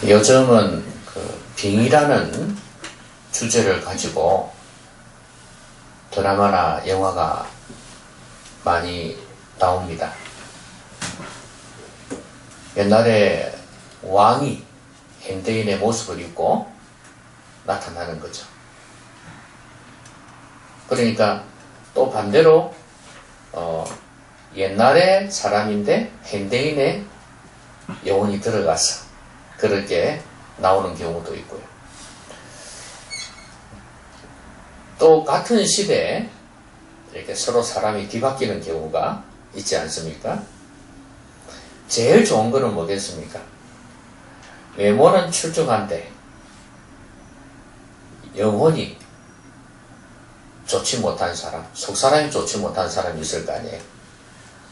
요즘은 그 빙의라는 주제를 가지고 드라마나 영화가 많이 나옵니다. 옛날에 왕이 현대인의 모습을 입고 나타나는 거죠. 그러니까 또 반대로 옛날의 사람인데 현대인의 영혼이 들어가서 그렇게 나오는 경우도 있고요. 또 같은 시대에 이렇게 서로 사람이 뒤바뀌는 경우가 있지 않습니까? 제일 좋은 거는 뭐겠습니까? 외모는 출중한데 영혼이 좋지 못한 사람, 속사람이 좋지 못한 사람이 있을 거 아니에요.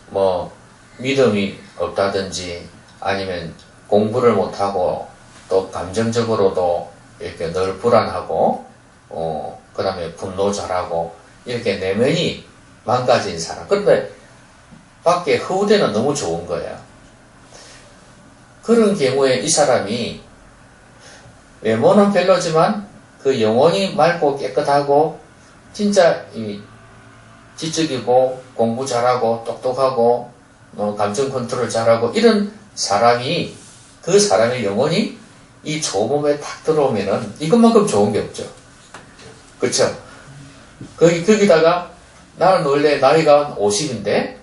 뭐 믿음이 없다든지 아니면 공부를 못하고 또 감정적으로도 이렇게 늘 불안하고 그 다음에 분노 잘하고 이렇게 내면이 망가진 사람. 그런데 밖에 허우대는 너무 좋은 거예요. 그런 경우에 이 사람이 외모는 별로지만 그 영혼이 맑고 깨끗하고 진짜 지적이고 공부 잘하고 똑똑하고 감정 컨트롤 잘하고 이런 사람이 그 사람의 영혼이 이 좋은 몸에 탁 들어오면은 이것만큼 좋은 게 없죠. 그렇죠? 거기다가 나는 원래 나이가 50인데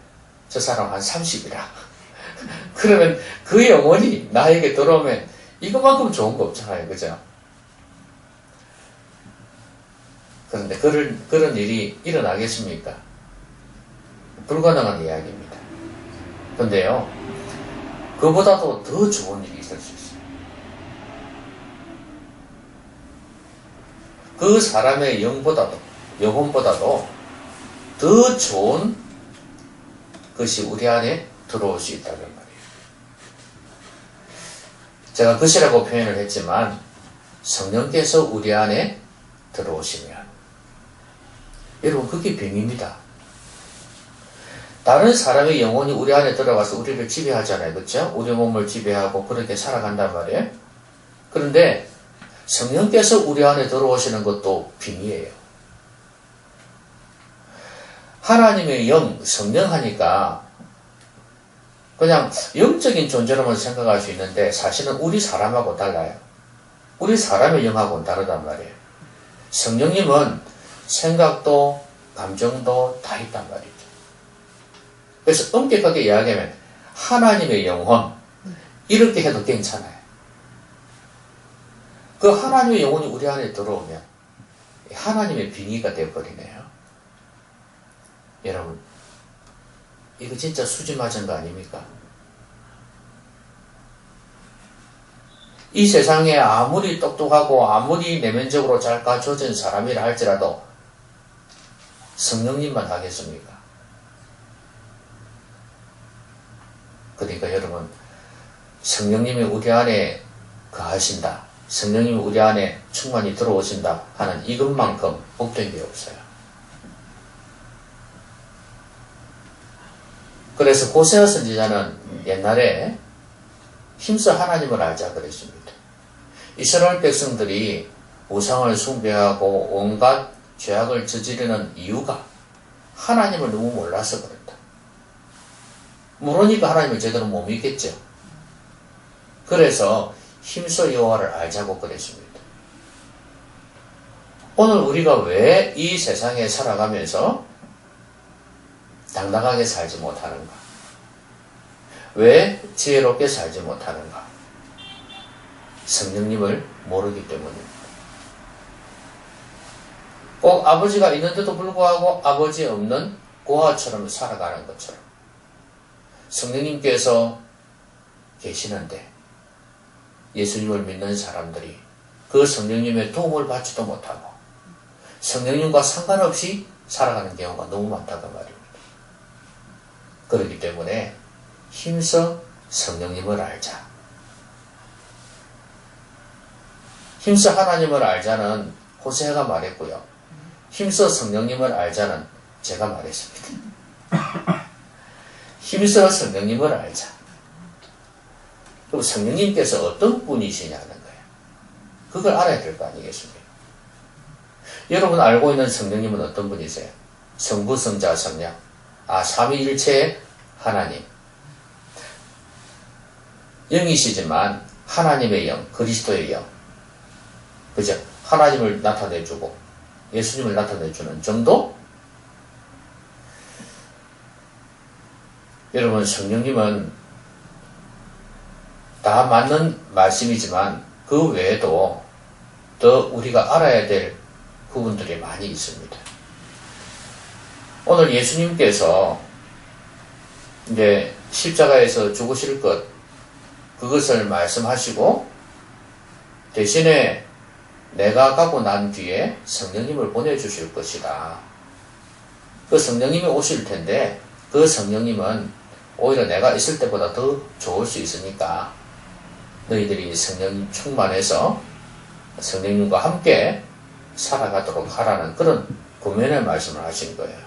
저 사람 한 30이라. 그러면 그 영혼이 나에게 들어오면 이것만큼 좋은 거 없잖아요. 그죠? 그런데 그런 일이 일어나겠습니까? 불가능한 이야기입니다. 그런데요, 그보다도 더 좋은 일이 있을 수 있어요. 그 사람의 영혼보다도 더 좋은 것이 우리 안에 들어올 수 있다는 말이에요. 제가 것이라고 표현을 했지만 성령께서 우리 안에 들어오시면 여러분 그게 병입니다. 다른 사람의 영혼이 우리 안에 들어가서 우리를 지배하잖아요. 그렇죠? 우리 몸을 지배하고 그렇게 살아간단 말이에요. 그런데 성령께서 우리 안에 들어오시는 것도 빙의예요. 하나님의 영, 성령 하니까 그냥 영적인 존재로만 생각할 수 있는데 사실은 우리 사람하고 달라요. 우리 사람의 영하고는 다르단 말이에요. 성령님은 생각도 감정도 다 있단 말이죠. 그래서 엄격하게 이야기하면 하나님의 영혼 이렇게 해도 괜찮아요. 그 하나님의 영혼이 우리 안에 들어오면 하나님의 빙의가 되어버리네요. 여러분 이거 진짜 수지 맞은 거 아닙니까? 이 세상에 아무리 똑똑하고 아무리 내면적으로 잘 갖춰진 사람이라 할지라도 성령님만 하겠습니까? 그러니까 여러분 성령님이 우리 안에 거하신다. 성령님이 우리 안에 충만히 들어오신다 하는 이것만큼 복된 게 없어요. 그래서 호세아 선지자는 옛날에 힘써 하나님을 알자 그랬습니다. 이스라엘 백성들이 우상을 숭배하고 온갖 죄악을 저지르는 이유가 하나님을 너무 몰라서 그랬다. 모르니까 하나님을 제대로 못 믿겠죠. 그래서 힘써 여호와를 알자고 그랬습니다. 오늘 우리가 왜 이 세상에 살아가면서 당당하게 살지 못하는가? 왜 지혜롭게 살지 못하는가? 성령님을 모르기 때문입니다. 꼭 아버지가 있는데도 불구하고 아버지 없는 고아처럼 살아가는 것처럼 성령님께서 계시는데 예수님을 믿는 사람들이 그 성령님의 도움을 받지도 못하고 성령님과 상관없이 살아가는 경우가 너무 많다고 말입니다. 그렇기 때문에 힘써 성령님을 알자. 힘써 하나님을 알자는 호세아가 말했고요. 힘써 성령님을 알자는 제가 말했습니다. 힘써 성령님을 알자. 그럼 성령님께서 어떤 분이시냐는 거예요. 그걸 알아야 될 거 아니겠습니까? 여러분 알고 있는 성령님은 어떤 분이세요? 성부, 성자, 성령. 삼위일체의 하나님. 영이시지만 하나님의 영, 그리스도의 영. 그죠? 하나님을 나타내주고 예수님을 나타내주는 정도? 여러분 성령님은 다 맞는 말씀이지만 그 외에도 더 우리가 알아야 될 부분들이 많이 있습니다. 오늘 예수님께서 이제 십자가에서 죽으실 것, 그것을 말씀하시고 대신에 내가 가고 난 뒤에 성령님을 보내주실 것이다. 그 성령님이 오실 텐데 그 성령님은 오히려 내가 있을 때보다 더 좋을 수 있으니까 너희들이 성령 충만해서 성령님과 함께 살아가도록 하라는 그런 구면의 말씀을 하신 거예요.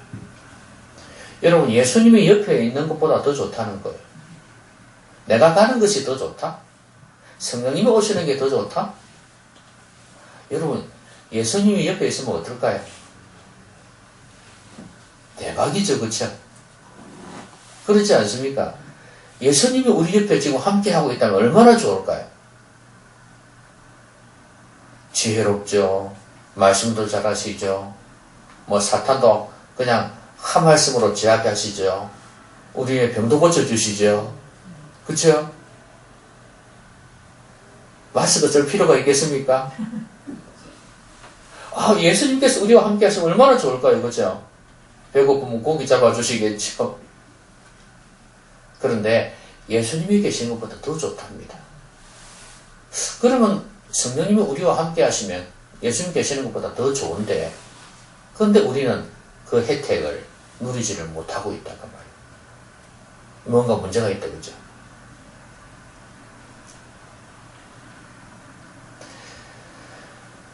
여러분 예수님이 옆에 있는 것보다 더 좋다는 거예요. 내가 가는 것이 더 좋다? 성령님이 오시는 게 더 좋다? 여러분 예수님이 옆에 있으면 어떨까요? 대박이죠, 그렇죠? 그렇지 않습니까? 예수님이 우리 옆에 지금 함께하고 있다면 얼마나 좋을까요? 지혜롭죠. 말씀도 잘하시죠. 사탄도 그냥 한 말씀으로 제압하시죠. 우리의 병도 고쳐주시죠. 그렇죠? 마스크 쓸 필요가 있겠습니까? 예수님께서 우리와 함께 하시면 얼마나 좋을까요? 그렇죠? 배고프면 고기 잡아주시겠죠. 그런데 예수님이 계시는 것보다 더 좋답니다. 그러면 성령님이 우리와 함께 하시면 예수님 계시는 것보다 더 좋은데 그런데 우리는 그 혜택을 누리지를 못하고 있다고 말이에요. 뭔가 문제가 있다, 그죠?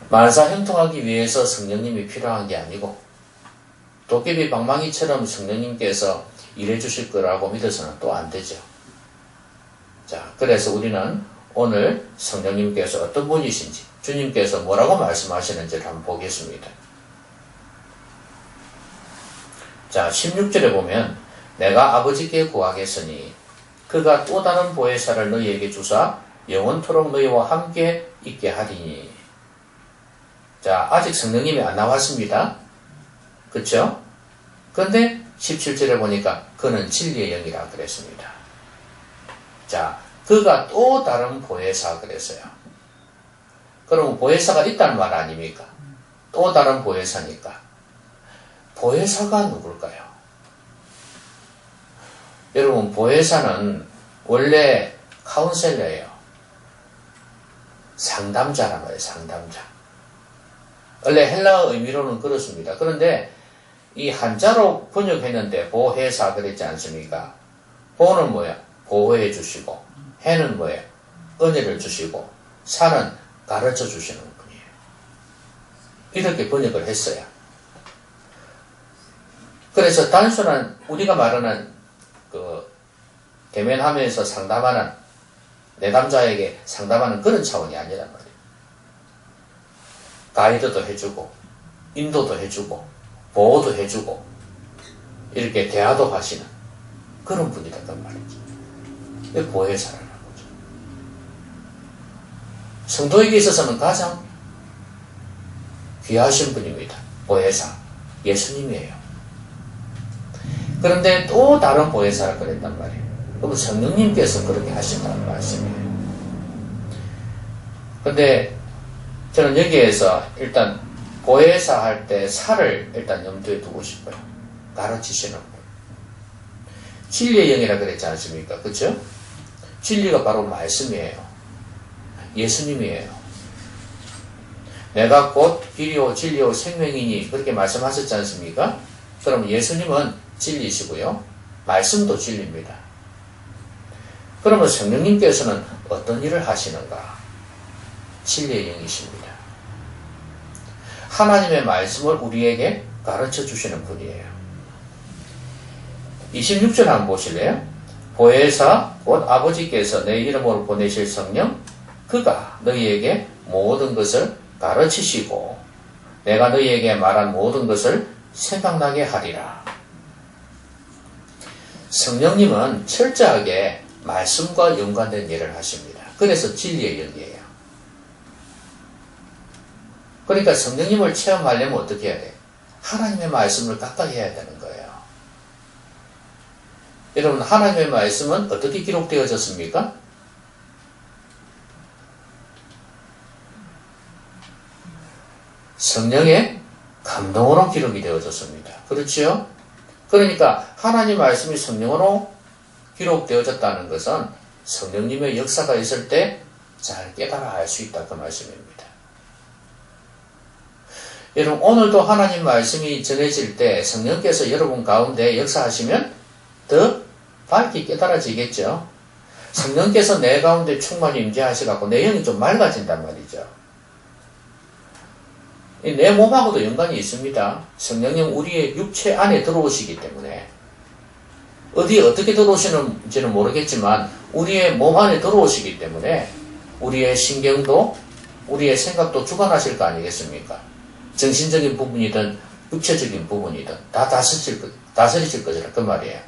만사 형통하기 위해서 성령님이 필요한 게 아니고 도깨비 방망이처럼 성령님께서 일해 주실 거라고 믿어서는 또 안 되죠. 자, 그래서 우리는 오늘 성령님께서 어떤 분이신지 주님께서 뭐라고 말씀하시는지를 한번 보겠습니다. 자, 16절에 보면 내가 아버지께 구하겠으니 그가 또 다른 보혜사를 너희에게 주사 영원토록 너희와 함께 있게 하리니. 자, 아직 성령님이 안 나왔습니다. 그렇죠? 그런데 17절에 보니까 그는 진리의 영이라 그랬습니다. 자, 그가 또 다른 보혜사 그랬어요. 그럼 보혜사가 있다는 말 아닙니까? 또 다른 보혜사니까. 보혜사가 누굴까요? 여러분, 보혜사는 원래 카운셀러예요. 상담자란 말이에요, 상담자. 원래 헬라어 의미로는 그렇습니다. 그런데 이 한자로 번역했는데 보혜사 그랬지 않습니까? 보는 뭐야? 보호해 주시고, 해는 뭐예요? 은혜를 주시고, 사는 가르쳐 주시는 분이에요. 이렇게 번역을 했어요. 그래서 단순한 우리가 말하는 대면하면서 상담하는 내담자에게 상담하는 그런 차원이 아니란 말이에요. 가이드도 해주고 인도도 해주고 보호도 해주고 이렇게 대화도 하시는 그런 분이란 말이죠. 이게 보혜사라는 거죠. 성도에게 있어서는 가장 귀하신 분입니다. 보혜사 예수님이에요. 그런데 또 다른 보혜사를 그랬단 말이에요. 그럼 성령님께서 그렇게 하신다는 말씀이에요. 근데 저는 여기에서 일단 보혜사 할 때 사를 일단 염두에 두고 싶어요. 가르치시는 분. 진리의 영이라 그랬지 않습니까? 그렇죠? 진리가 바로 말씀이에요. 예수님이에요. 내가 곧 길이요 진리요 생명이니 그렇게 말씀하셨지 않습니까? 그럼 예수님은 진리시고요. 말씀도 진리입니다. 그러면 성령님께서는 어떤 일을 하시는가? 진리의 영이십니다. 하나님의 말씀을 우리에게 가르쳐 주시는 분이에요. 26절 한번 보실래요? 보혜사 곧 아버지께서 내 이름으로 보내실 성령 그가 너희에게 모든 것을 가르치시고 내가 너희에게 말한 모든 것을 생각나게 하리라. 성령님은 철저하게 말씀과 연관된 일을 하십니다. 그래서 진리의 영이에요. 그러니까 성령님을 체험하려면 어떻게 해야 돼요? 하나님의 말씀을 가까이 해야 되는 거예요. 여러분, 하나님의 말씀은 어떻게 기록되어졌습니까? 성령의 감동으로 기록이 되어졌습니다. 그렇지요? 그러니까 하나님 말씀이 성령으로 기록되어졌다는 것은 성령님의 역사가 있을 때 잘 깨달아 알 수 있다 그 말씀입니다. 여러분, 오늘도 하나님 말씀이 전해질 때 성령께서 여러분 가운데 역사하시면 더 밝게 깨달아지겠죠. 성령께서 내 가운데 충만히 임재하셔갖고 내 영이 좀 맑아진단 말이죠. 내 몸하고도 연관이 있습니다. 성령님 우리의 육체 안에 들어오시기 때문에 어디에 어떻게 들어오시는지는 모르겠지만 우리의 몸 안에 들어오시기 때문에 우리의 신경도 우리의 생각도 주관하실 거 아니겠습니까? 정신적인 부분이든 육체적인 부분이든 다 다스리실 것이라 그 말이에요.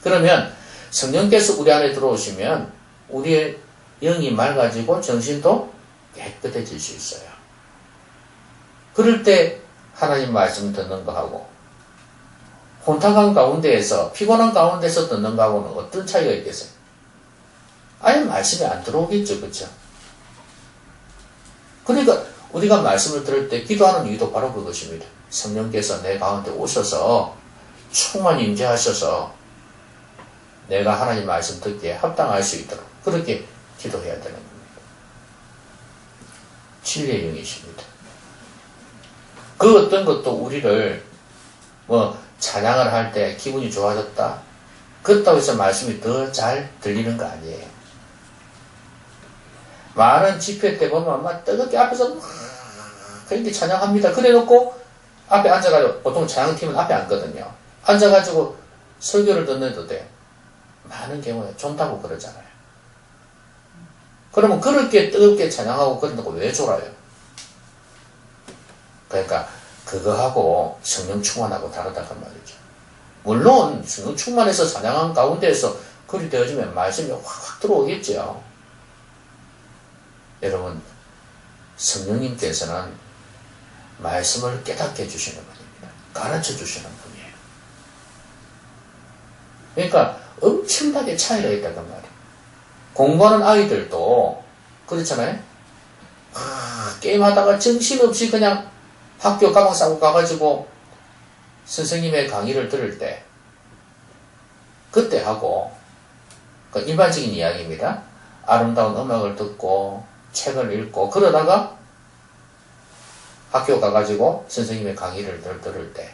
그러면 성령께서 우리 안에 들어오시면 우리의 영이 맑아지고 정신도 깨끗해질 수 있어요. 그럴 때 하나님 말씀 듣는 거하고 혼탁한 가운데에서 피곤한 가운데서 듣는 거하고는 어떤 차이가 있겠어요? 아예 말씀이 안 들어오겠죠. 그렇죠? 그러니까 우리가 말씀을 들을 때 기도하는 이유도 바로 그것입니다. 성령께서 내 가운데 오셔서 충만히 임재하셔서 내가 하나님 말씀 듣기에 합당할 수 있도록 그렇게 기도해야 되는 겁니다. 진리의 영이십니다. 그 어떤 것도 우리를 찬양을 할 때 기분이 좋아졌다. 그렇다고 해서 말씀이 더 잘 들리는 거 아니에요. 많은 집회 때 보면 막 뜨겁게 앞에서 그렇게 찬양합니다. 그래 놓고 앞에 앉아가지고 보통 찬양팀은 앞에 앉거든요. 앉아가지고 설교를 듣는데도 돼요. 많은 경우에 존다고 그러잖아요. 그러면 그렇게 뜨겁게 찬양하고 그런다고 왜 졸아요? 그러니까 그거하고 성령 충만하고 다르다고 말이죠. 물론 성령 충만해서 찬양한 가운데에서 그리 되어지면 말씀이 확 들어오겠죠. 여러분, 성령님께서는 말씀을 깨닫게 해주시는 분입니다. 가르쳐 주시는 분이에요. 그러니까 엄청나게 차이가 있다는 말이에요. 공부하는 아이들도 그렇잖아요. 게임하다가 정신없이 그냥 학교 가방 싸고 가가지고 선생님의 강의를 들을 때 그때 하고 그 일반적인 이야기입니다. 아름다운 음악을 듣고 책을 읽고 그러다가 학교 가가지고 선생님의 강의를 들을 때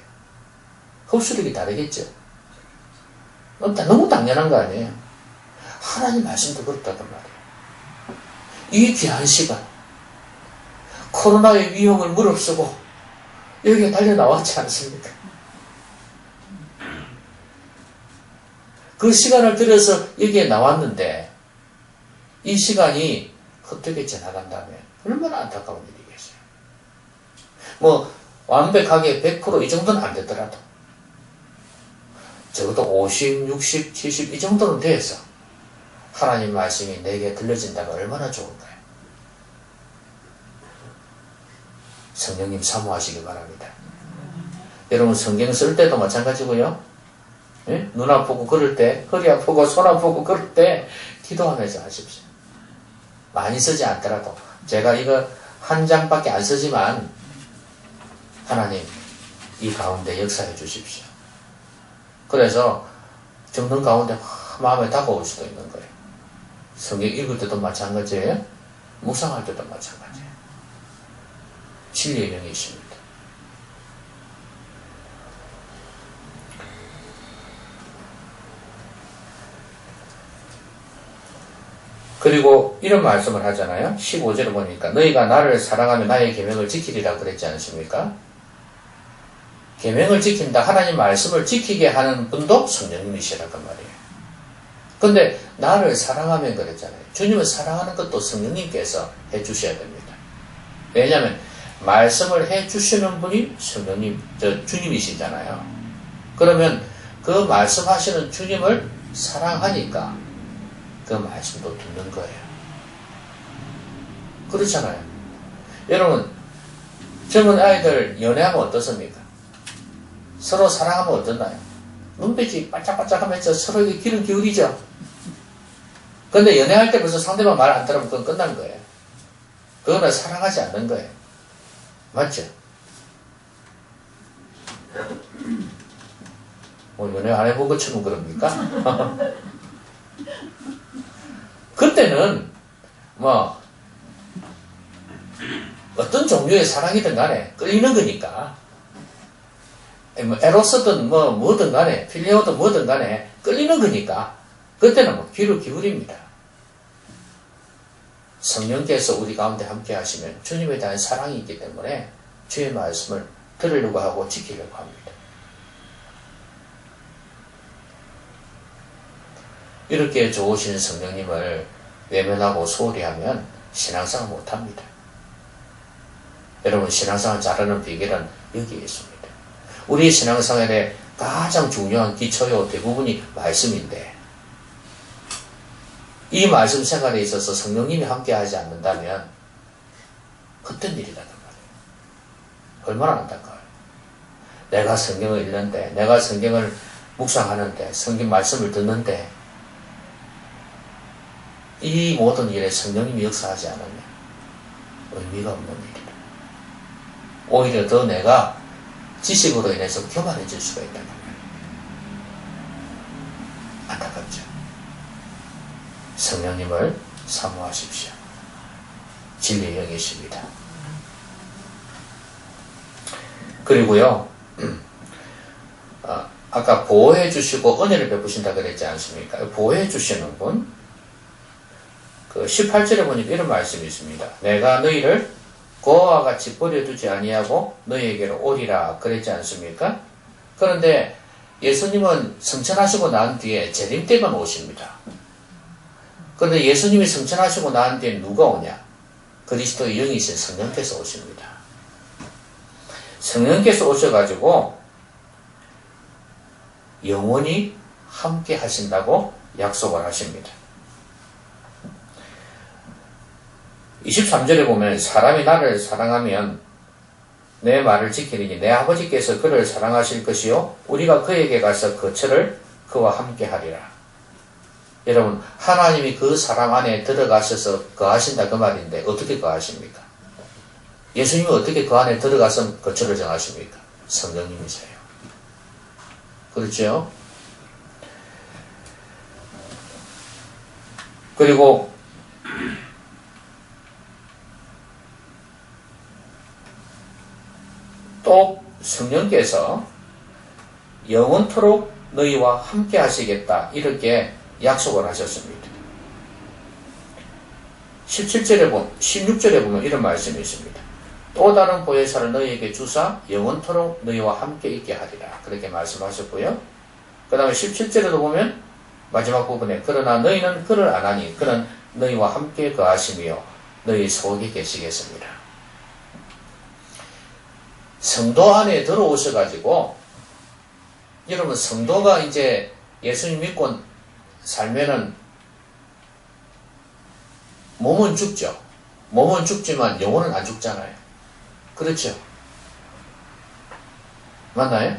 흡수력이 다르겠죠. 너무 당연한 거 아니에요. 하나님 말씀도 그렇다단 말이에요. 이 귀한 시간 코로나의 위험을 무릅쓰고 여기에 달려나왔지 않습니까? 그 시간을 들여서 여기에 나왔는데 이 시간이 헛되게 지나간다면 얼마나 안타까운 일이겠어요. 완벽하게 100% 이 정도는 안 되더라도 적어도 50, 60, 70 이 정도는 돼서 하나님 말씀이 내게 들려진다가 얼마나 좋은가요? 성령님 사모하시기 바랍니다. 여러분 성경 쓸 때도 마찬가지고요. 예? 눈 아프고 그럴 때, 허리 아프고 손 아프고 그럴 때 기도하면서 하십시오. 많이 쓰지 않더라도 제가 이거 한 장밖에 안 쓰지만 하나님 이 가운데 역사해 주십시오. 그래서 정든 가운데 마음에 다가올 수도 있는 거예요. 성경 읽을 때도 마찬가지예요. 묵상할 때도 마찬가지예요. 진리의 영이십니다. 그리고 이런 말씀을 하잖아요. 15절을 보니까 너희가 나를 사랑하며 나의 계명을 지키리라 그랬지 않습니까? 계명을 지킨다. 하나님 말씀을 지키게 하는 분도 성령님이시라고 말이에요. 근데 나를 사랑하면 그랬잖아요. 주님을 사랑하는 것도 성령님께서 해주셔야 됩니다. 왜냐하면 말씀을 해주시는 분이 성령님, 주님이시잖아요. 그러면 그 말씀하시는 주님을 사랑하니까 그 말씀도 듣는 거예요. 그렇잖아요. 여러분, 젊은 아이들 연애하면 어떻습니까? 서로 사랑하면 어떻나요? 눈빛이 반짝반짝하면서 서로에게 귀를 기울이죠. 근데 연애할 때 벌써 상대방 말 안 들으면 그건 끝난 거예요. 그거는 사랑하지 않는 거예요. 맞죠? 뭐 연애 안 해본 것처럼 그럽니까? 그때는 뭐 어떤 종류의 사랑이든 간에 끌리는 거니까, 뭐 에로스든 뭐든 간에 필레오든 뭐든 간에 끌리는 거니까 그때는 뭐 귀를 기울입니다. 성령께서 우리 가운데 함께 하시면 주님에 대한 사랑이 있기 때문에 주의 말씀을 들으려고 하고 지키려고 합니다. 이렇게 좋으신 성령님을 외면하고 소홀히 하면 신앙생활 못합니다. 여러분, 신앙생활 잘하는 비결은 여기에 있습니다. 우리 신앙생활의 가장 중요한 기초요 대부분이 말씀인데, 이 말씀 생활에 있어서 성령님이 함께하지 않는다면 헛된 일이라는 말이에요. 얼마나 안타까워요. 내가 성경을 읽는데, 내가 성경을 묵상하는데, 성경 말씀을 듣는데 이 모든 일에 성령님이 역사하지 않으면 의미가 없는 일이다. 오히려 더 내가 지식으로 인해서 교만해질 수가 있다는 말이에요. 안타깝죠. 성령님을 사모하십시오. 진리의 영이십니다. 그리고요, 아까 보호해 주시고 은혜를 베푸신다 그랬지 않습니까? 보호해 주시는 분, 그 18절에 보니까 이런 말씀이 있습니다. 내가 너희를 고아와 같이 버려두지 아니하고 너희에게로 오리라 그랬지 않습니까? 그런데 예수님은 성천하시고 난 뒤에 재림 때만 오십니다. 그런데 예수님이 성천하시고 난 뒤에 누가 오냐? 그리스도의 영이신 성령께서 오십니다. 성령께서 오셔가지고 영원히 함께 하신다고 약속을 하십니다. 23절에 보면 사람이 나를 사랑하면 내 말을 지키리니 내 아버지께서 그를 사랑하실 것이요 우리가 그에게 가서 거처를 그와 함께 하리라. 여러분, 하나님이 그 사람 안에 들어가셔서 거하신다 그 말인데 어떻게 거하십니까? 예수님이 어떻게 그 안에 들어가서 거처를 정하십니까? 성령님이세요. 그렇죠? 그리고 또 성령께서 영원토록 너희와 함께 하시겠다 이렇게 약속을 하셨습니다. 16절에 보면 이런 말씀이 있습니다. 또 다른 보혜사를 너희에게 주사 영원토록 너희와 함께 있게 하리라 그렇게 말씀하셨고요. 그 다음에 17절에도 보면 마지막 부분에 그러나 너희는 그를 안 하니 그는 너희와 함께 거하시며 너희 속에 계시겠습니다. 성도 안에 들어오셔가지고 여러분, 성도가 이제 예수님 믿고 살면은 몸은 죽죠. 몸은 죽지만 영혼은 안 죽잖아요. 그렇죠? 맞나요?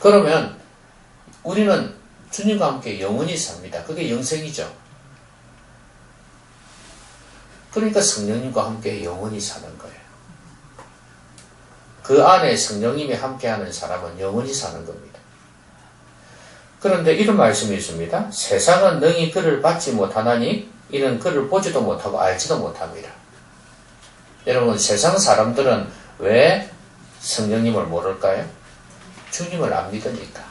그러면 우리는 주님과 함께 영원히 삽니다. 그게 영생이죠. 그러니까 성령님과 함께 영원히 사는 거예요. 그 안에 성령님이 함께하는 사람은 영원히 사는 겁니다. 그런데 이런 말씀이 있습니다. 세상은 능히 그를 받지 못하나니 이는 그를 보지도 못하고 알지도 못합니다. 여러분, 세상 사람들은 왜 성령님을 모를까요? 주님을 안 믿으니까.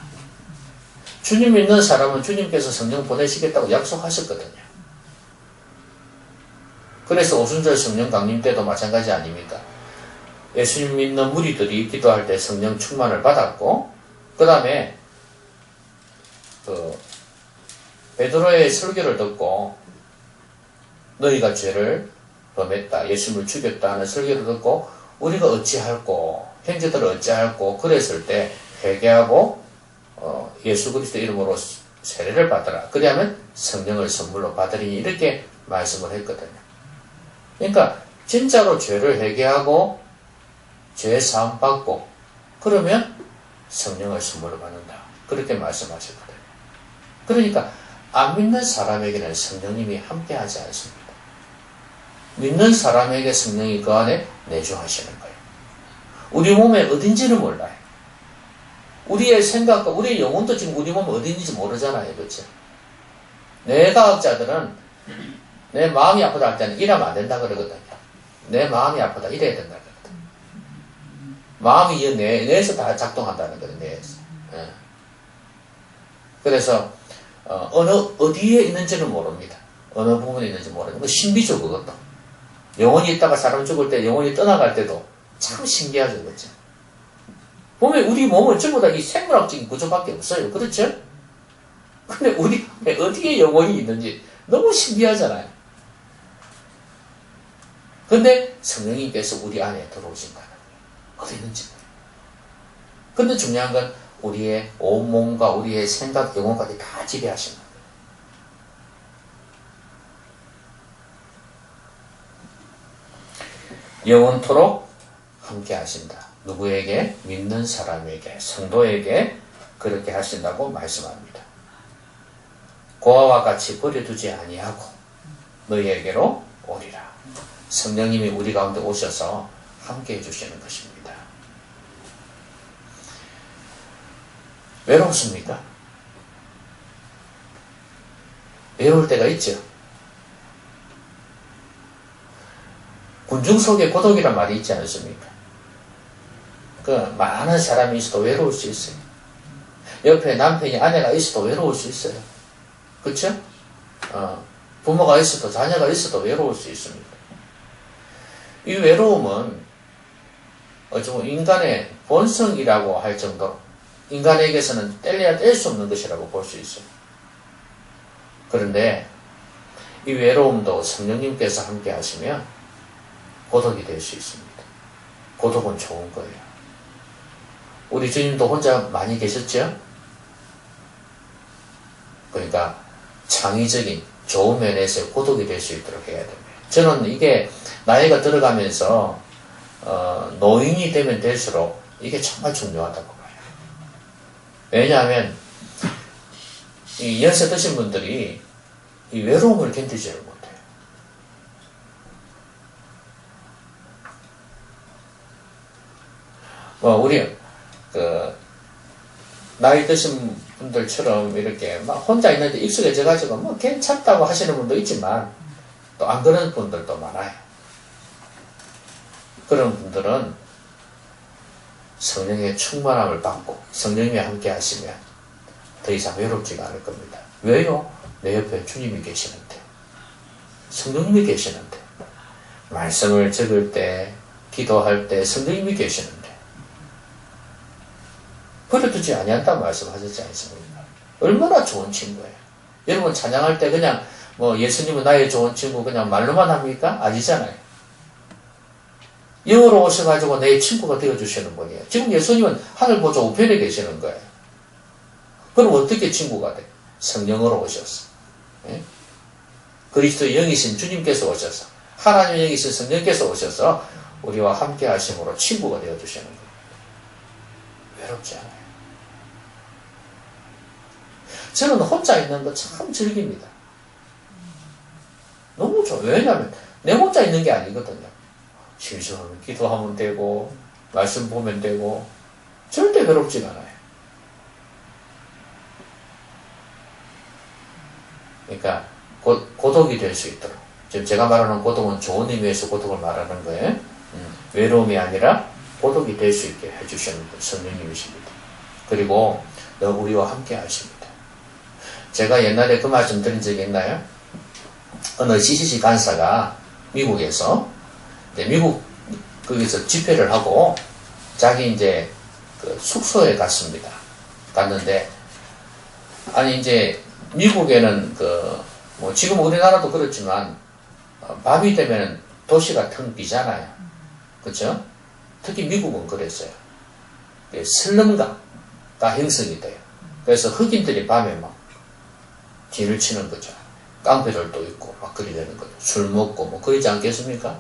주님 믿는 사람은 주님께서 성령 보내시겠다고 약속하셨거든요. 그래서 오순절 성령 강림 때도 마찬가지 아닙니까? 예수님 믿는 무리들이 기도할 때 성령 충만을 받았고, 그 다음에 베드로의 설교를 듣고 너희가 죄를 범했다, 예수님을 죽였다 하는 설교를 듣고 우리가 어찌할꼬, 형제들을 어찌할꼬 그랬을 때 회개하고 예수 그리스도 이름으로 세례를 받으라. 그리하면 성령을 선물로 받으리니 이렇게 말씀을 했거든요. 그러니까 진짜로 죄를 회개하고 죄 사함 받고 그러면 성령을 선물로 받는다. 그렇게 말씀하셨거든요. 그러니까 안 믿는 사람에게는 성령님이 함께하지 않습니다. 믿는 사람에게 성령이 그 안에 내주하시는 거예요. 우리 몸에 어딘지는 몰라요. 우리의 생각과 우리의 영혼도 지금 우리 몸에 어디 있는지 모르잖아요. 그렇죠? 뇌과학자들은 내 마음이 아프다 할 때는 이러면 안 된다 그러거든요. 내 마음이 아프다 이래야 된다 그러거든요. 마음이 이 뇌에서 다 작동한다는 거예요. 뇌에서. 예. 그래서 어디에 있는지는 모릅니다. 어느 부분에 있는지 모르는 거 신비죠. 그것도. 영혼이 있다가 사람 죽을 때 영혼이 떠나갈 때도 참 신기하죠. 그렇죠? 보면 우리 몸은 전부 다 이 생물학적인 구조밖에 없어요. 그렇죠? 근데 우리 어디에 영혼이 있는지 너무 신기하잖아요. 근데 성령님께서 우리 안에 들어오신다는 거예요. 어디 있는지. 근데 중요한 건 우리의 온몸과 우리의 생각, 영혼까지 다 지배하시는 거예요. 영원토록 함께 하신다. 누구에게? 믿는 사람에게, 성도에게 그렇게 하신다고 말씀합니다. 고아와 같이 버려두지 아니하고 너희에게로 오리라. 성령님이 우리 가운데 오셔서 함께 해주시는 것입니다. 외롭습니까? 외로울 때가 있죠. 군중 속에 고독이란 말이 있지 않습니까? 많은 사람이 있어도 외로울 수 있어요. 옆에 남편이 아내가 있어도 외로울 수 있어요. 그렇죠? 부모가 있어도 자녀가 있어도 외로울 수 있습니다. 이 외로움은 어쩌면 인간의 본성이라고 할 정도로 인간에게서는 뗄래야 뗄 수 없는 것이라고 볼 수 있어요. 그런데 이 외로움도 성령님께서 함께 하시면 고독이 될 수 있습니다. 고독은 좋은 거예요. 우리 주님도 혼자 많이 계셨죠? 그러니까 창의적인 좋은 면에서 고독이 될 수 있도록 해야 됩니다. 저는 이게 나이가 들어가면서 노인이 되면 될수록 이게 정말 중요하다고 봐요. 왜냐하면 이 연세 드신 분들이 이 외로움을 견디지를 못해요. 우리 나이 드신 분들처럼 이렇게 막 혼자 있는데 익숙해져가지고 괜찮다고 하시는 분도 있지만 또 안 그런 분들도 많아요. 그런 분들은 성령의 충만함을 받고 성령님이 함께 하시면 더 이상 외롭지가 않을 겁니다. 왜요? 내 옆에 주님이 계시는데, 성령님이 계시는데, 말씀을 적을 때, 기도할 때 성령님이 계시는데 버려두지 아니한다는 말씀하셨지 않습니까? 얼마나 좋은 친구예요. 여러분 찬양할 때 그냥 예수님은 나의 좋은 친구 그냥 말로만 합니까? 아니잖아요. 영으로 오셔가지고 내 친구가 되어주시는 분이에요. 지금 예수님은 하늘 보좌 우편에 계시는 거예요. 그럼 어떻게 친구가 돼? 성령으로 오셔서. 예? 그리스도의 영이신 주님께서 오셔서 하나님의 영이신 성령께서 오셔서 우리와 함께 하심으로 친구가 되어주시는 거예요. 외롭지 않아요. 저는 혼자 있는 거 참 즐깁니다. 너무 좋아요. 왜냐하면 내 혼자 있는 게 아니거든요. 심심하면 기도하면 되고 말씀 보면 되고 절대 외롭지가 않아요. 그러니까 고독이 될 수 있도록, 지금 제가 말하는 고독은 좋은 의미에서 고독을 말하는 거예요. 외로움이 아니라 고독이 될 수 있게 해주시는 성령님이십니다. 그리고 너 우리와 함께 하십니다. 제가 옛날에 그 말씀 드린 적이 있나요? 어느 CCC 간사가 미국에서 미국 거기서 집회를 하고 자기 그 숙소에 갔습니다. 갔는데 아니 이제 미국에는 뭐 지금 우리나라도 그렇지만 밤이 되면 도시가 텅 비잖아요. 그렇죠? 특히 미국은 그랬어요. 슬럼가가 형성이 돼요. 그래서 흑인들이 밤에 막 뒤를 치는 거죠. 깡패들도 있고 막 그리 되는 거죠. 술 먹고 뭐 그러지 않겠습니까?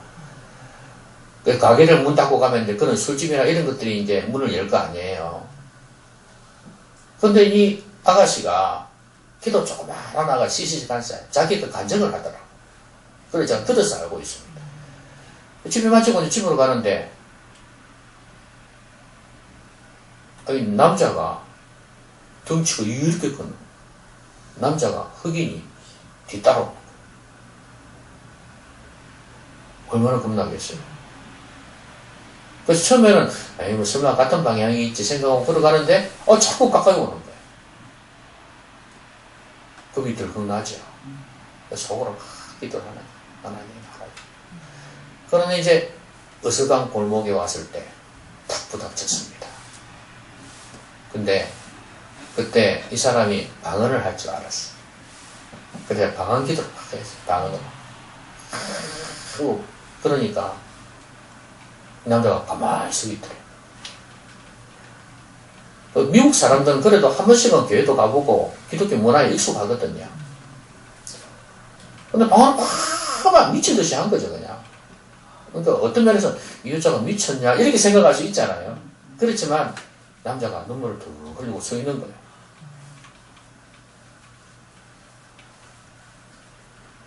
그 가게를 문 닫고 가면 이제 그런 술집이나 이런 것들이 이제 문을 열 거 아니에요. 근데 이 아가씨가 키도 조그마한 아가씨 시시간살 자기가 간증을 하더라. 그래 제가 들어서 알고 있습니다. 집에 마치고 이제 집으로 가는데 이 남자가 덩치가 이렇게 큰 남자가 흑인이 뒤따로 얼마나 겁나겠어요. 그래서 처음에는 에이 뭐 설마 같은 방향이 있지 생각하고 걸어가는데 자꾸 가까이 오는 거예요. 겁이 들컥 나죠. 속으로 막 기도를 하나님. 그러나 이제 어슬강 골목에 왔을 때 탁 부닥쳤습니다. 근데 그때 이 사람이 방언을 할 줄 알았어. 그래서 방언 기도를 막 했어. 방언으로. 그러니까 남자가 가만히 서 있더래. 미국 사람들은 그래도 한 번씩은 교회도 가보고 기독교 문화에 익숙하거든요. 근데 방언을 막 미친 듯이 한 거죠, 그냥. 그러니까 어떤 면에서 이 여자가 미쳤냐 이렇게 생각할 수 있잖아요. 그렇지만 남자가 눈물을 툭 흘리고 서 있는 거예요.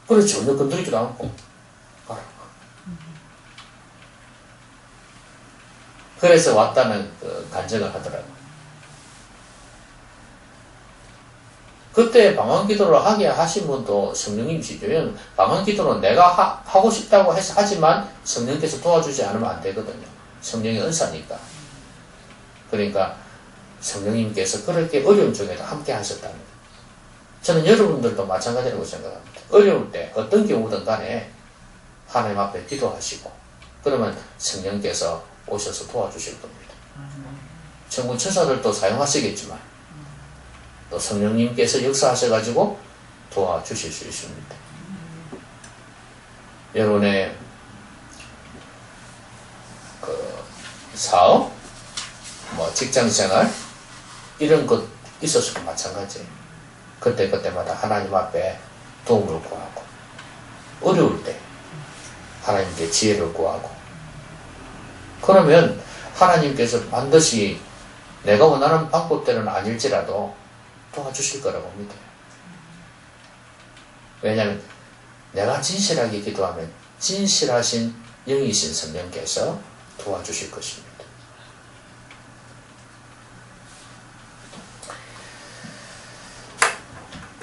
그래서 전혀 건드리지도 않고 가라. 그래서 왔다는 간증을 하더라고요. 그때 방언기도를 하게 하신 분도 성령님이시죠. 방언기도는 내가 하고 싶다고 해서 하지만 성령께서 도와주지 않으면 안 되거든요. 성령의 은사니까. 그러니까 성령님께서 그렇게 어려운 중에도 함께 하셨다는 거예요. 저는 여러분들도 마찬가지라고 생각합니다. 어려울 때 어떤 경우든 간에 하나님 앞에 기도하시고 그러면 성령께서 오셔서 도와주실 겁니다. 천군 천사들도 사용하시겠지만 또 성령님께서 역사하셔가지고 도와주실 수 있습니다. 여러분의 사업, 직장생활 이런 것 있어서도 마찬가지예요. 그때마다 하나님 앞에 도움을 구하고 어려울 때 하나님께 지혜를 구하고 그러면 하나님께서 반드시 내가 원하는 방법대로는 아닐지라도 도와주실 거라고 믿어요. 왜냐하면 내가 진실하게 기도하면 진실하신 영이신 성령께서 도와주실 것입니다.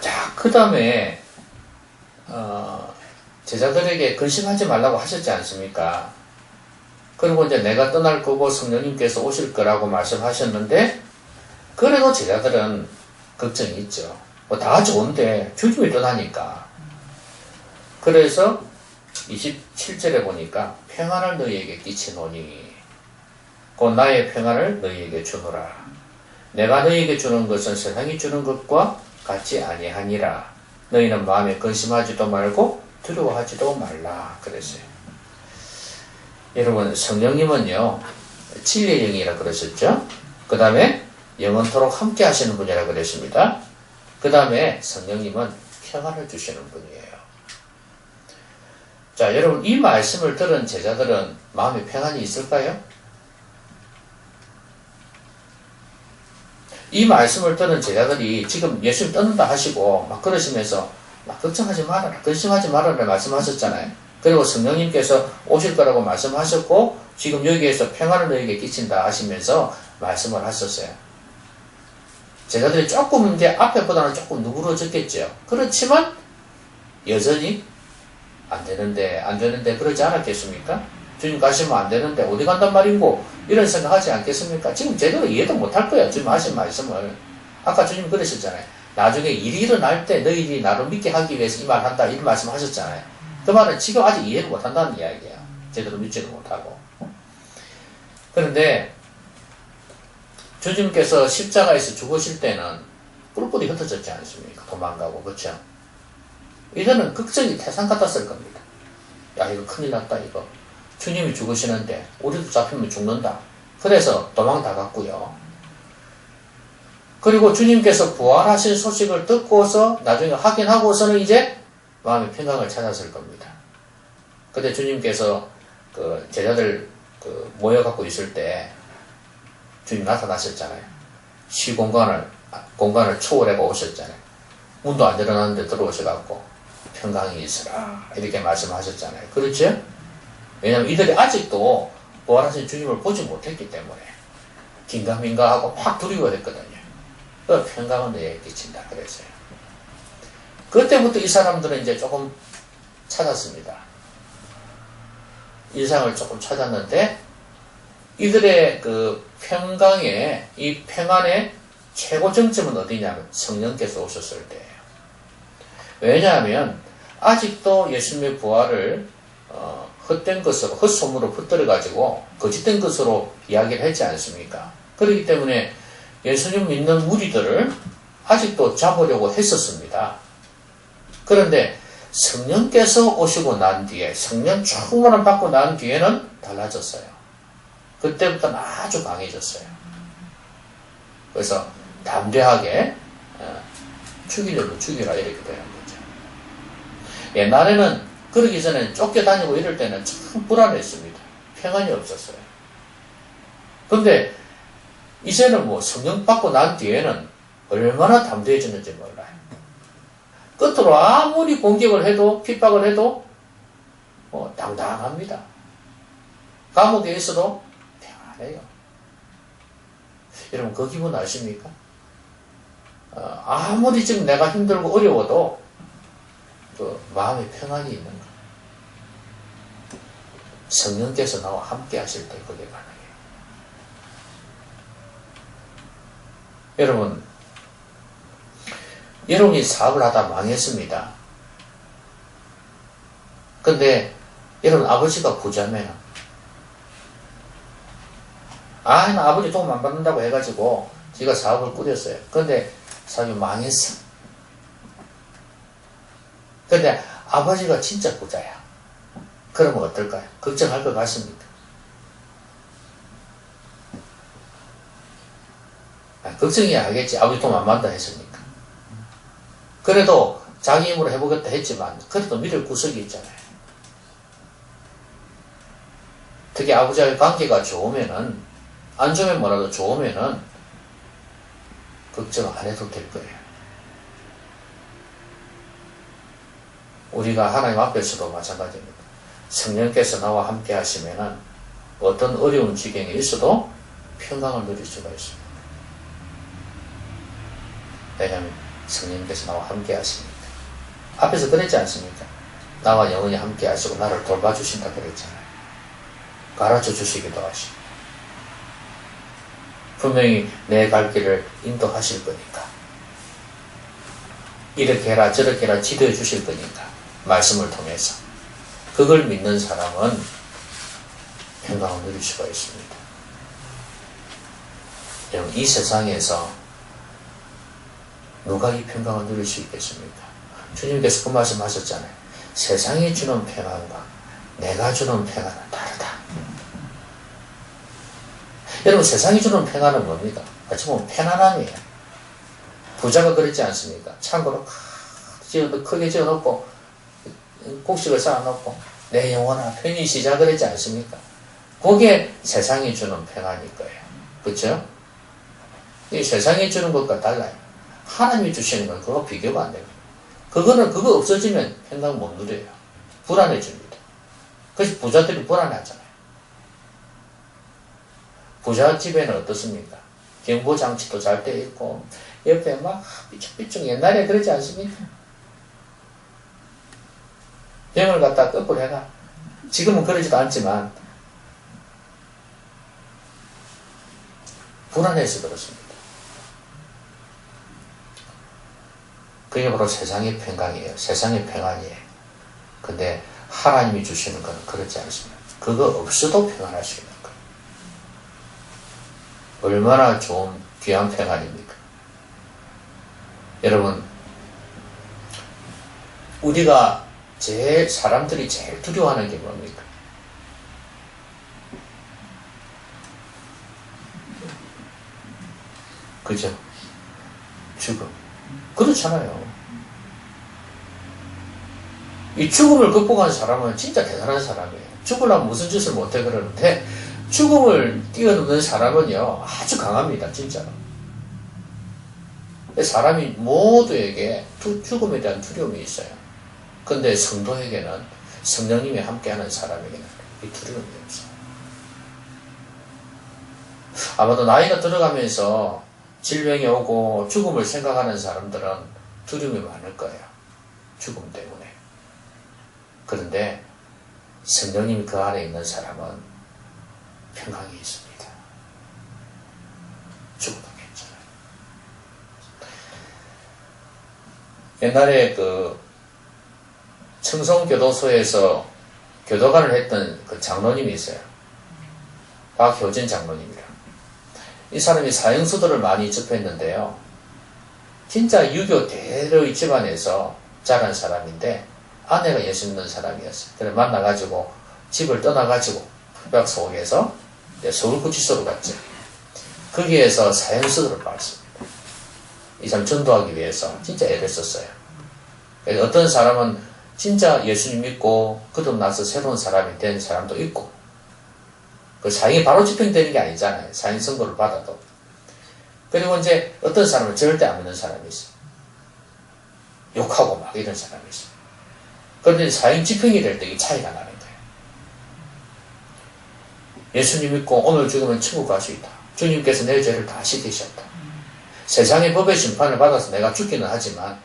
자, 그 다음에 제자들에게 근심하지 말라고 하셨지 않습니까? 그리고 이제 내가 떠날 거고 성령님께서 오실 거라고 말씀하셨는데 그래도 제자들은 걱정이 있죠. 다 좋은데 주님이 떠나니까. 그래서 27절에 보니까 평안을 너희에게 끼치노니 곧 나의 평안을 너희에게 주노라. 내가 너희에게 주는 것은 세상이 주는 것과 같지 아니하니라. 너희는 마음에 근심하지도 말고 두려워하지도 말라. 그랬어요. 여러분 성령님은요 진리의 영이라 그러셨죠. 그 다음에 영원토록 함께 하시는 분이라 그랬습니다. 그 다음에 성령님은 평안을 주시는 분이에요. 자, 여러분 이 말씀을 들은 제자들은 마음에 평안이 있을까요? 이 말씀을 들은 제자들이 지금 예수님 떠난다 하시고 막 그러시면서 막 걱정하지 말아라, 근심하지 말아라 말씀하셨잖아요. 그리고 성령님께서 오실 거라고 말씀하셨고 지금 여기에서 평안을 너에게 끼친다 하시면서 말씀을 하셨어요. 제자들이 조금 이제 앞에보다는 조금 누그러졌겠죠. 그렇지만 여전히 안 되는데 그러지 않았겠습니까? 주님 가시면 안 되는데 어디 간단 말인고 이런 생각하지 않겠습니까? 지금 제대로 이해도 못할 거예요. 주님 하신 말씀을. 아까 주님 그러셨잖아요. 나중에 일이 일어날 때 너희들이 나를 믿게 하기 위해서 이 말 한다 이런 말씀 하셨잖아요. 그 말은 지금 아직 이해를 못한다는 이야기예요. 제대로 믿지도 못하고. 그런데 주님께서 십자가에서 죽으실 때는 뿔뿔이 흩어졌지 않습니까? 도망가고, 그렇죠? 이들은 걱정이 태산 같았을 겁니다. 야, 이거 큰일 났다, 이거. 주님이 죽으시는데 우리도 잡히면 죽는다. 그래서 도망 다 갔고요. 그리고 주님께서 부활하신 소식을 듣고서 나중에 확인하고서는 이제 마음의 평강을 찾았을 겁니다. 그때 주님께서 그 제자들 모여갖고 있을 때 주님 나타나셨잖아요. 공간을 초월해가 오셨잖아요. 문도 안 열어놨는데 들어오셔갖고 평강이 있으라 이렇게 말씀하셨잖아요. 그렇죠? 왜냐하면 이들이 아직도 부활하신 주님을 보지 못했기 때문에 긴가민가하고 확 두려워했거든요. 그 평강은 너에게 끼친다 그랬어요. 그때부터 이 사람들은 이제 조금 찾았습니다. 일상을 조금 찾았는데 이들의 그 평강의 이 평안의 최고 정점은 어디냐면 성령께서 오셨을 때예요. 왜냐하면 아직도 예수님의 부활을 헛된 것으로 헛소문으로 붙들어 가지고 거짓된 것으로 이야기를 했지 않습니까? 그렇기 때문에 예수님 믿는 무리들을 아직도 잡으려고 했었습니다. 그런데 성령께서 오시고 난 뒤에 성령 충만을 받고 난 뒤에는 달라졌어요. 그때부터는 아주 강해졌어요. 그래서 담대하게 죽이려고 죽이라 이렇게 되는 거죠. 옛날에는 그러기 전에 쫓겨다니고 이럴 때는 참 불안했습니다. 평안이 없었어요. 그런데 이제는 뭐 성령 받고 난 뒤에는 얼마나 담대해졌는지 몰라요. 끝으로 아무리 공격을 해도 핍박을 해도 당당합니다. 감옥에 있어도 평안해요. 여러분 그 기분 아십니까? 아무리 지금 내가 힘들고 어려워도 그 마음의 평안이 있는 거. 성령께서 나와 함께 하실 때 그게 가능해요. 여러분이 사업을 하다 망했습니다. 근데 여러분 아버지가 부자면 나 아버지 도움 안 받는다고 해가지고 지가 사업을 꾸렸어요. 근데 사업이 망했어. 근데 아버지가 진짜 부자야. 그러면 어떨까요? 걱정할 것 같습니까? 걱정해야 하겠지. 아버지 돈 안 받는다 했으니까. 그래도 자기 힘으로 해보겠다 했지만 그래도 믿을 구석이 있잖아요. 특히 아버지와의 관계가 좋으면은 안 좋으면 뭐라도 좋으면은 걱정 안 해도 될 거예요. 우리가 하나님 앞에서도 마찬가지입니다. 성령께서 나와 함께 하시면은 어떤 어려운 지경에 있어도 평강을 누릴 수가 있습니다. 왜냐하면 성령께서 나와 함께 하시니까. 앞에서 그랬지 않습니까? 나와 영원히 함께 하시고 나를 돌봐주신다 그랬잖아요. 가르쳐 주시기도 하시고 분명히 내 갈 길을 인도하실 거니까 이렇게 해라 저렇게 해라 지도해 주실 거니까 말씀을 통해서 그걸 믿는 사람은 평강을 누릴 수가 있습니다. 여러분 이 세상에서 누가 이 평강을 누릴 수 있겠습니까? 주님께서 그 말씀 하셨잖아요. 세상이 주는 평안과 내가 주는 평안은 다르다. 여러분 세상이 주는 평안은 뭡니까? 같이 보면 편안함이에요. 부자가 그랬지 않습니까? 창고로 크게 지어놓고 곡식을 쌓아놓고 내 영혼아 편히 쉬자 그랬지 않습니까? 그게 세상이 주는 평안일 거예요. 그렇죠? 이 세상이 주는 것과 달라요. 하나님이 주시는 건 그거 비교가 안 됩니다. 그거 없어지면 평강 못 누려요. 불안해집니다. 그래서 부자들이 불안하잖아요. 부자 집에는 어떻습니까? 경보장치도 잘 돼 있고 옆에 막 삐쭉삐쭉 옛날에 그러지 않습니까? 병을 갖다 거꾸로 해가 지금은 그러지도 않지만 불안해서 그렇습니다. 그게 바로 세상의 평강이에요. 세상의 평안이에요. 근데 하나님이 주시는 건 그렇지 않습니다. 그거 없어도 평안할 수 있는 거예요. 얼마나 좋은 귀한 평안입니까? 여러분, 사람들이 제일 두려워하는 게 뭡니까? 그죠? 죽음. 그렇잖아요. 이 죽음을 극복한 사람은 진짜 대단한 사람이에요. 죽으려면 무슨 짓을 못해 그러는데, 죽음을 뛰어넘는 사람은요, 아주 강합니다, 진짜로. 사람이 모두에게 죽음에 대한 두려움이 있어요. 근데 성도에게는, 성령님이 함께하는 사람에게는 이 두려움이 없어요. 아마도 나이가 들어가면서 질병이 오고 죽음을 생각하는 사람들은 두려움이 많을 거예요. 죽음 때문에. 그런데 성령님이 그 안에 있는 사람은 평강이 있습니다. 죽어도 괜찮아요. 옛날에 청송교도소에서 교도관을 했던 그 장로님이 있어요. 박효진 장로님이라. 이 사람이 사형수들을 많이 접했는데요. 진짜 유교 대로의 집안에서 자란 사람인데 아내가 예수 믿는 사람이었어요. 그래서 만나가지고 집을 떠나가지고 흑백 속에서 서울구치소로 갔죠. 거기에서 사형수들을 봤습니다. 이 사람 전도하기 위해서 진짜 애를 썼어요. 그래서 어떤 사람은 진짜 예수님 믿고 거듭나서 새로운 사람이 된 사람도 있고, 그 사형이 바로 집행되는 게 아니잖아요. 사형 선고를 받아도. 그리고 이제 어떤 사람은 절대 안 믿는 사람이 있어요. 욕하고 막 이런 사람이 있어요. 그런데 사형 집행이 될 때 이 차이가 나는 거예요. 예수님 믿고 오늘 죽으면 천국 갈 수 있다. 주님께서 내 죄를 다 씻으셨다. 세상의 법의 심판을 받아서 내가 죽기는 하지만,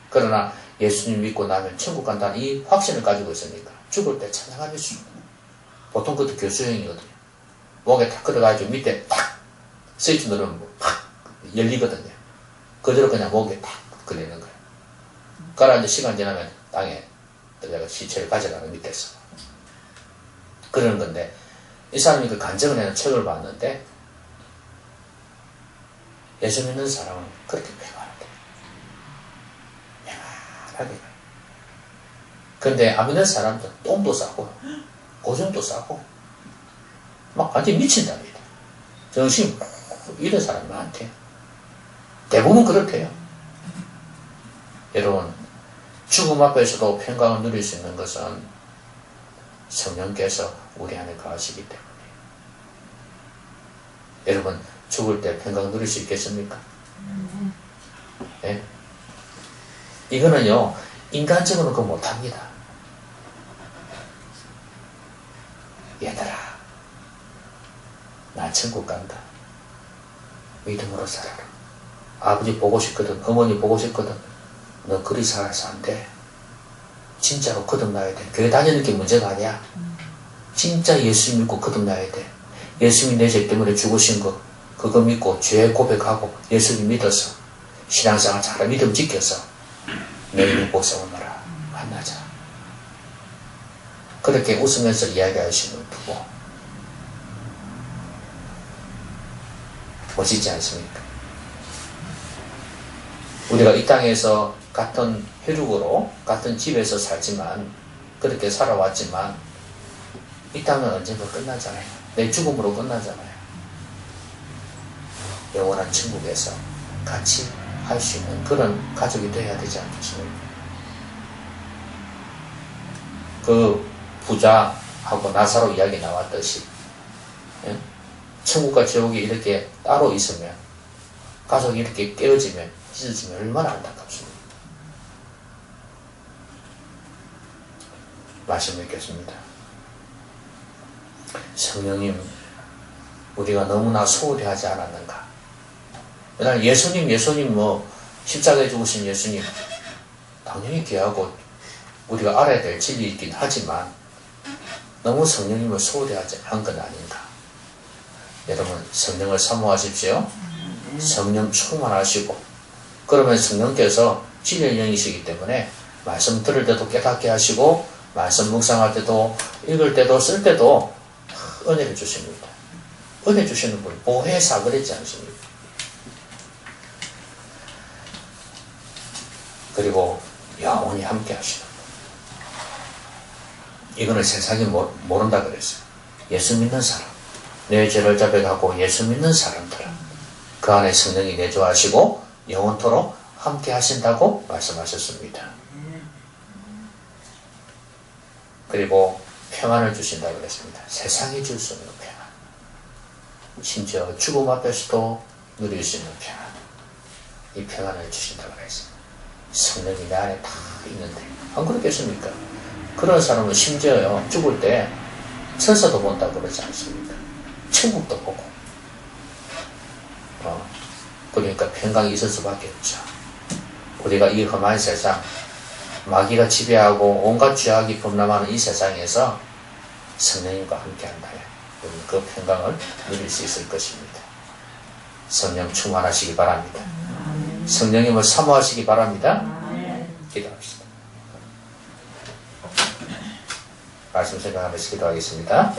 그러나 예수님 믿고 나면 천국 간다는 이 확신을 가지고 있으니까 죽을 때 찬양하며 죽고, 보통 그것도 교수형이거든요. 목에 탁 걸어가지고 밑에 탁 스위치 누르면 팍 열리거든요. 그대로 그냥 목에 탁 걸리는 거예요. 그러나 이제 시간 지나면 땅에 내가 시체를 가져가는 밑에서 그러는 건데, 이 사람이 그 간증을 해는 책을 봤는데 예수 믿는 사람은 그렇게 평안하대. 평안하게. 근데 안 믿는 사람은 똥도 싸고 고정도 싸고 막 완전히 미친답니다. 정신 이런 사람 많대요. 대부분 그렇대요. 여러분, 죽음 앞에서도 평강을 누릴 수 있는 것은 성령께서 우리 안에 거하시기 때문에. 여러분, 죽을 때 평강 누릴 수 있겠습니까? 네? 이거는요, 인간적으로는 그거 못합니다. 얘들아, 나 천국 간다. 믿음으로 살아라. 아버지 보고 싶거든, 어머니 보고 싶거든. 너 그리 살아서 안 돼. 진짜로 거듭나야 돼. 교회 다니는 게 문제가 아니야. 진짜 예수 믿고 거듭나야 돼. 예수님이 내 죄 때문에 죽으신 거, 그거 믿고 죄 고백하고 예수님 믿어서 신앙생활 잘 믿음 지켜서 내일을 보세오너라. 만나자. 그렇게 웃으면서 이야기하시는 부부. 멋있지 않습니까? 우리가 이 땅에서 같은 혈육으로 같은 집에서 살지만, 그렇게 살아왔지만 이 땅은 언젠가 끝나잖아요. 내 죽음으로 끝나잖아요. 영원한 천국에서 같이 할 수 있는 그런 가족이 되어야 되지 않겠습니까? 그 부자하고 나사로 이야기 나왔듯이, 예? 천국과 지옥이 이렇게 따로 있으면, 가족이 이렇게 깨어지면, 찢어지면 얼마나 안타깝습니까? 말씀 읽겠습니다. 성령님, 우리가 너무나 소홀히 하지 않았는가? 그날 예수님 십자가에 죽으신 예수님 당연히 귀하고 우리가 알아야 될 진리이긴 하지만 너무 성령님을 소홀히 하지 않은 건 아닌가? 여러분, 성령을 사모하십시오. 성령 충만하시고, 그러면 성령께서 진리의 영이시기 때문에 말씀 들을 때도 깨닫게 하시고, 말씀 묵상할 때도, 읽을 때도, 쓸 때도 은혜를 주십니다. 은혜 주시는 분, 보혜사 그랬지 않습니까? 그리고 영원히 함께 하시는 분. 이거는 세상이 모른다 그랬어요. 예수 믿는 사람, 내 죄를 자백하고 예수 믿는 사람들은 그 안에 성령이 내주하시고 영원토록 함께 하신다고 말씀하셨습니다. 그리고 평안을 주신다고 그랬습니다. 세상이 줄 수 없는 평안. 심지어 죽음 앞에서도 누릴 수 있는 평안. 이 평안을 주신다고 그랬습니다. 성령이 내 안에 다 있는데 안 그렇겠습니까? 그런 사람은 심지어요, 죽을 때 천사도 본다고 그러지 않습니까? 천국도 보고. 그러니까 평강이 있을 수밖에 없죠. 우리가 이 험한 세상, 마귀가 지배하고 온갖 죄악이 범람하는 이 세상에서 성령님과 함께 한다면 그 평강을 누릴 수 있을 것입니다. 성령 충만하시기 바랍니다. 성령님을 사모하시기 바랍니다. 기도합시다. 말씀 생각하면서 기도하겠습니다.